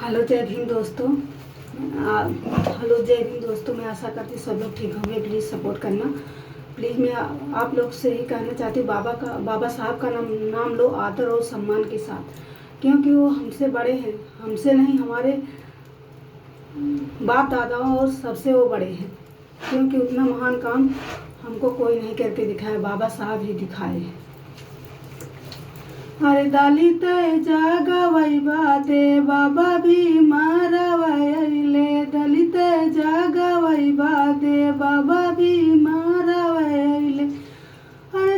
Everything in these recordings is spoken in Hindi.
हेलो जय भीम दोस्तों। हेलो जय भीम दोस्तों। मैं आशा करती सब लोग ठीक होंगे। प्लीज़ सपोर्ट करना। प्लीज़ मैं आप लोग से ही कहना चाहती हूँ, बाबा साहब का नाम लो आदर और सम्मान के साथ, क्योंकि वो हमसे बड़े हैं। हमसे नहीं, हमारे बाप दादाओं और सबसे वो बड़े हैं, क्योंकि उतना महान काम हमको कोई नहीं करके दिखाया, बाबा साहब ही दिखाए हैं। अरे दलित जागवैबा दे बाबा भीम रवैले, दलित जागवैबा दे बाबा भीम रवैले। अरे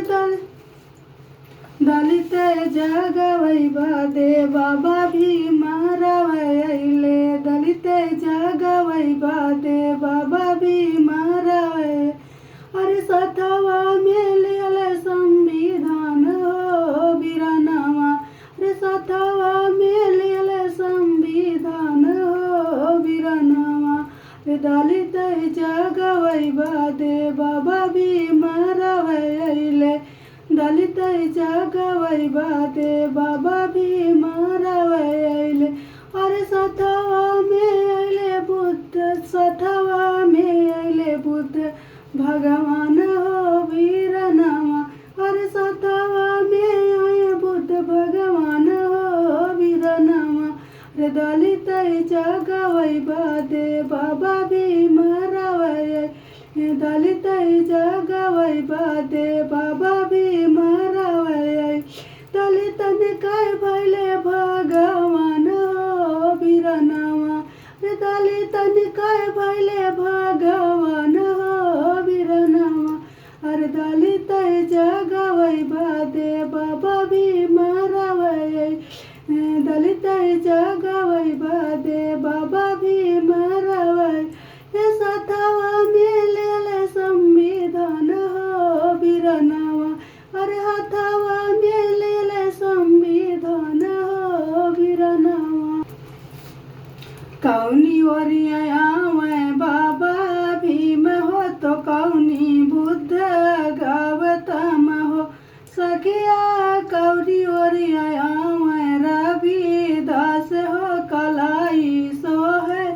दलित जागवैबा दे बाबा भीम रवैले, दलित जागवैबा दे बाबा भीम रवैले। अरे सथवा मेले संविधान हो बिरनवा, अरे सथवा मेले संविधान हो बिरनवा। दलित जागवैबा दे बाबा भीम रवैले, दलित जागवैबा दे बाबा भीम रवैले। अरे सथवा में अइले बुद्ध, सथवा में अइले बुद्ध भगवान हो वीरनवा। अरे सथवा में आए बुद्ध भगवान हो वीरनवा। रे दलित जागवैबा दे बाबा भीम रवैले, दलित जागवैबा दे बाबा भीम रवैले। दलित निकाय भैले भगवान हो वीरनवा, रे दलित निकाय भैले भगवान हो वीरनवा। अरे दलित जागवैबा दे बाबा भीम रवैले, दलित जागवैबा दे बाबा भीम रवैले। सथवा मेले संविधान हो बिरनवा, अरे हथवा मेले संविधान हो बिरनवा। कौनी ओरिया बाबा भीम हो तो कौनी बुद्ध गौतम हो सखिया। कौनी ओरिया रविदास हो कलाई सो है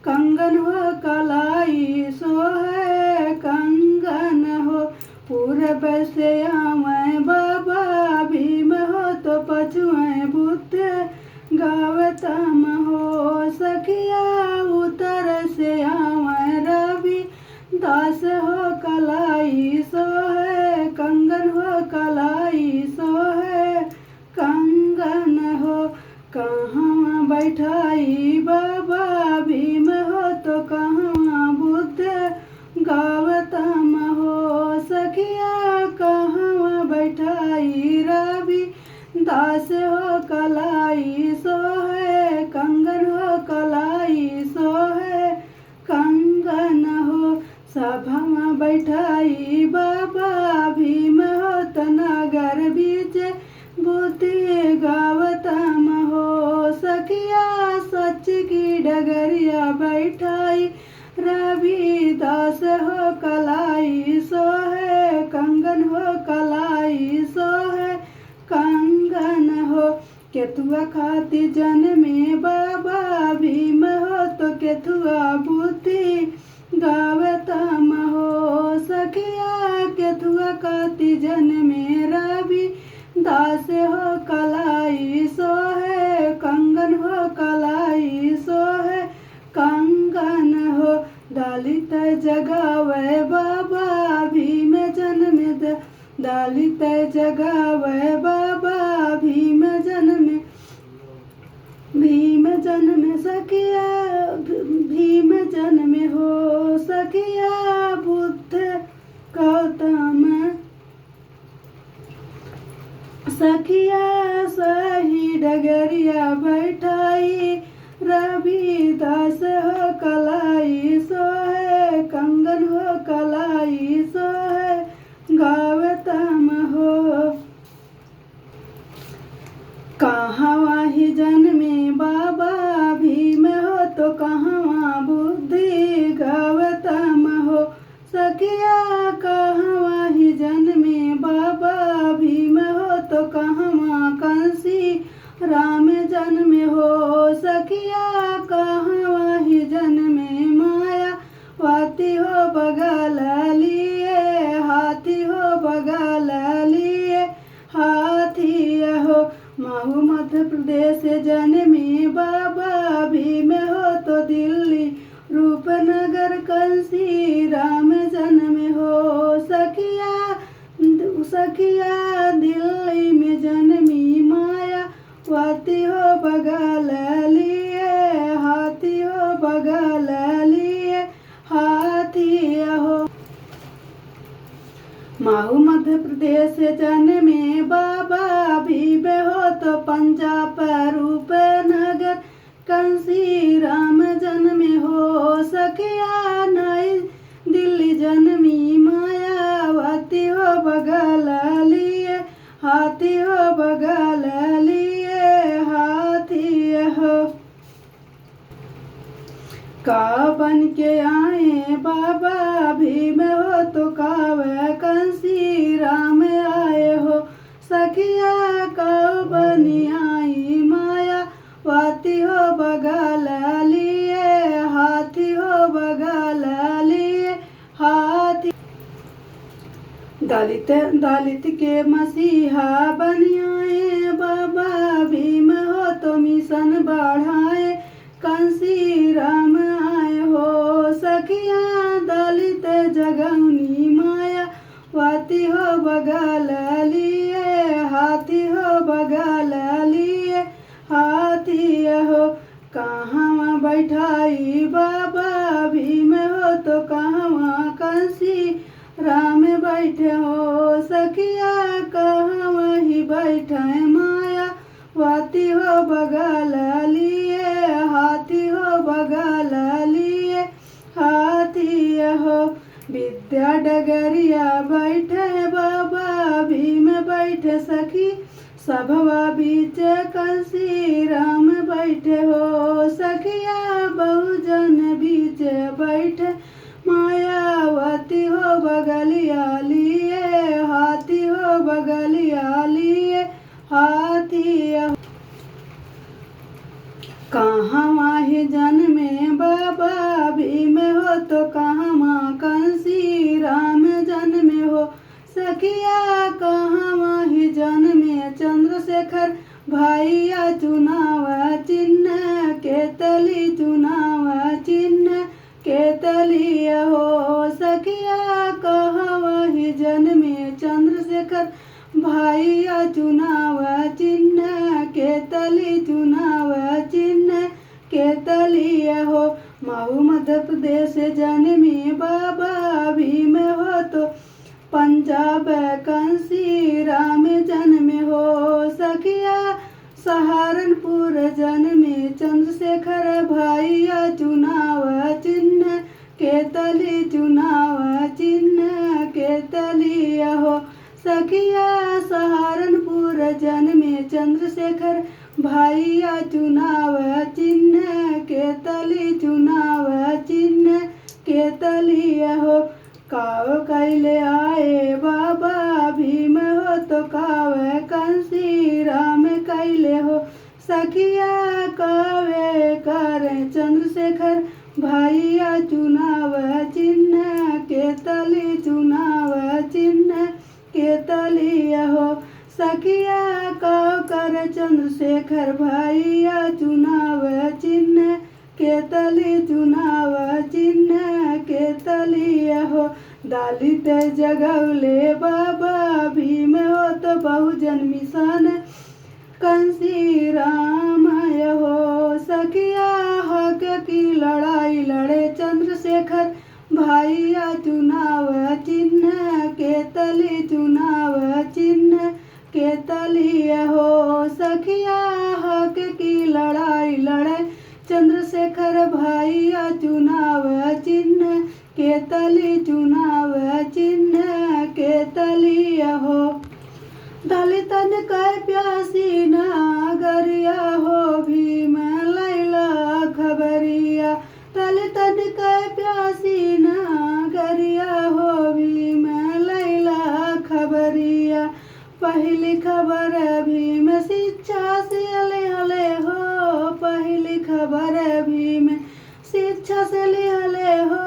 कंगन हो, कलाई सो है कंगन हो। पूरब से आवे बाबा भीम हो तो पछुए बुद्ध गौतम हो सखिया। उत्तर से आवे रविदास हो कलाई सो है कंगन हो, कलाई सो है कंगन हो। कहाँ बैठाई बाबा भीम हो तो कहाँ बुद्ध गौतम हो सखिया। कहाँ बैठाई रविदास हो कलाई सो है कंगन हो, कलाई सो है कंगन हो। सभा बैठाई बाबा भीम हो तो नगर बीच बुद्धि गौतम हो सखिया। सच की डगरिया बैठाई रविदास हो कलाई सो है कंगन हो, कलाई सो है कंगन हो। केथुआ खाती जन्मे बाबा भीम हो तो केथुआ बुद्धि गौतम हो सखिया। केथुआ खाती जन्मे रविदास हो कलाई सो है कंगन हो, कलाई सो है कंगन हो। दलित जगावे बाबा भीम जन्म दलित जगावे बाबा भीम जन्म सखिया। भीम जन्म हो सखिया बुद्ध गौतम सखिया। सही डगरिया बैठाई रविदास हो कलाई सो है कंगन हो, कलाई सो है गौतम हो। कहाँ ही जन्मे बाबा भीम हो तो कहाँ बुद्धि गौतम हो सखिया। कहाँ ही जन्मे बाबा भीम हो तो कहाँ कंसी राम जन्म हो सखिया। प्रदेश जन्मे बाबा भीम हो तो दिल्ली रूपनगर कंसी राम जन्म हो सखिया दिल्ली में जन्मी माया वाती हो बगल लिए हाथी हो बगल लिए हाथी हो। माहू मध्य प्रदेश जन्मे बाबा भीम हो तो पंजाब रूपनगर कंसी राम जन्म हो सखिया नई दिल्ली जन्मी मायावती हो बगल लिए हाथी हो बगल लिए हाथी हो। का बन के आए बाबा भीम हो तो कावे कंसी राम आए हो सखिया का बनी आई माया वाती हो बगल लिए हाथी हो बगल लिए हाथी। दलित के मसीहा बन आए बाबा भीम हो तो मिशन बढ़ाए कंसी राम आए हो सखिया दलित जगौनी माया वाती हो बगल लिए हाथी हो बगल लिए हाथी हो। कहाँ बैठाई बाबा भीम हो तो कहाँ कंसी राम बैठे हो सखिया कहाँ वही बैठे माया वाती हो बगल लिए हाथी हो बगल लिए हाथी हो। विद्या डगरिया बैठे बाबा भीम बैठे सखी सभवा बीच कंसी राम बैठे हो सखिया बहुजन बीच बैठे मायावती हो बगलिया लिए हाथी हो बगलिया लिए हाथी हो। कहाँ माही जन्मे बाबा भीम हो तो कहाँ माँ कंसी राम जन्मे हो सखिया कहाँ माही जन्मे चंद्रशेखर भाइया चुनाव चिन्ह केतली चुनाव चिन्ह केतली हो सखिया कहाँ वही जन्मे चंद्रशेखर भाइया चुनाव चिन्ह केतली चुनाव चिन्ह केतली हो। माहू मध्य प्रदेश जन्मे बाबा भीम हो तो पंजाब कंसी राम जन्म हो सखिया सहारनपुर जन्मे चंद्रशेखर भाइया चुनाव चिन्ह केतली चुनाव चिन्ह केतली हो सखिया सहारनपुर जन्मे चंद्रशेखर भाइया चुनाव चिन्ह केतली चुनाव चिन्ह केतली हो। काव कैले आए बाबा भीम हो तो काव कंसी राम कैले हो सखिया कावे करे चंद्रशेखर भाइया चुनाव चिन्ह केतली चुनाव चिन्ह केतली हो सखिया काव कर चंद्रशेखर भाइया चुनाव चिन्ह केतली चुनाव चिन्ह केतली हो। दलित जगौले बाबा भीम हो तो बहुजन मिशन कंसी राम हो सखिया हक की लड़ाई लड़े चंद्रशेखर भाइया चुनाव चिन्ह केतली चुनाव चिन्ह केतली हो सखिया हक की लड़ाई लड़े चंद्रशेखर भाइया चुनाव चिन्ह केतली चुनाव चिन्ह केतली हो। दलितन कै प्यासी नागरिया हो भीम लैला खबरिया दलितन कै प्यासी नागरिया हो भीम लैला खबरिया। पहली खबर भीम शिक्षा से हले हो पहली खबर भीम शिक्षा से हले हो।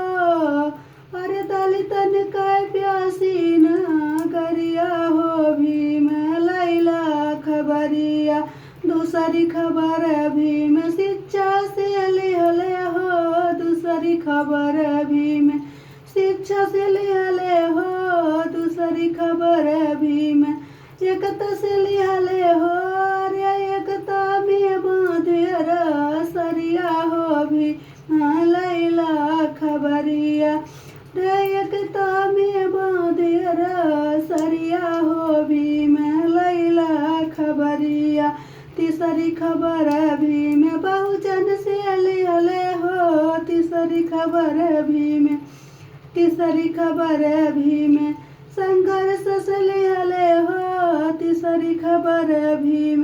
अरे दलितन कै प्यासी नागरिया हो भीम लैला खबरिया। दूसरी खबर भीम शिक्षा से लिहले हो, दूसरी खबर भीम शिक्षा से लिहले हो, दूसरी खबर भीम एकता से लिहले हो, रे एकता में बांधे सरिया हो भी लैला खबरिया, रे एकता में बांधे सरिया हो भीम लैला खबरिया। तीसरी खबर भीम बहुजन से लिहले हो, तीसरी खबर भीम, तीसरी खबर भीम संघर्ष से लिहले हो, तीसरी खबर भीम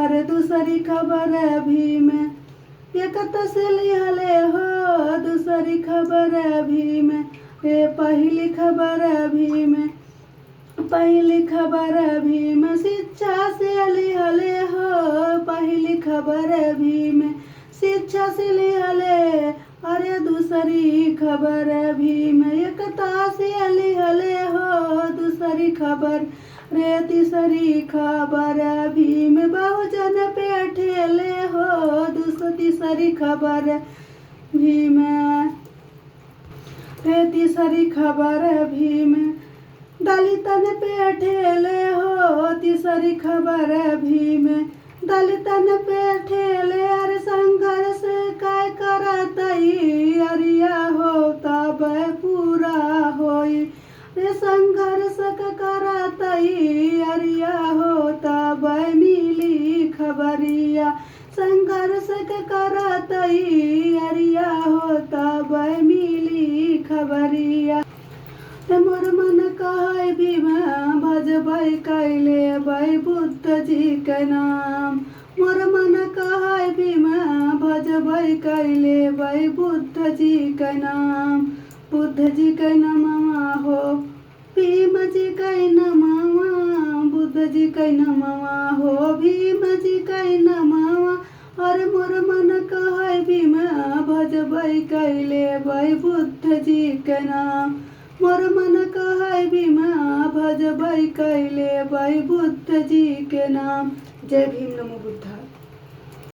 और दूसरी खबर भीम एकता से लिहले हो, दूसरी खबर भीम पहली खबर भीम, पहली खबर भीम शिक्षा से लिहले हो, पहली खबर भीम शिक्षा से लिहले, अरे दूसरी खबर भीम एकता से लिहले हो, दूसरी खबर रे तीसरी खबर भीम बहुजन पे ठेले हो, तीसरी खबर भीम रे तीसरी खबर भीम दलितन पे ठेले हो, तीसरी खबर भीम दलितन पे ठेले, अरे संघर्ष काय करतई अरिया हो तब पूरा होई, रे संघर्ष करतई अरिया हो तब मिली खबरिया, संघर्ष करतई अरिया हो तब मिली खबरिया। मोर मन कहे भीम भजबै कैले बै बुद्ध जी के नाम, मोर मन कहे भीम भजबै कैले बै बुद्ध जी के नाम, बुद्ध जी के नमवा हो भीम जी के नमवा, बुद्ध जी के नमवा हो भीम जी के नमवा, और मोर मन कहे भीम भजबै कैले बै बुद्ध जी के नाम, मोर मन कहे भीम भजबै कैले बै बुद्ध जी के नाम। जय भीम नमो बुद्धाय।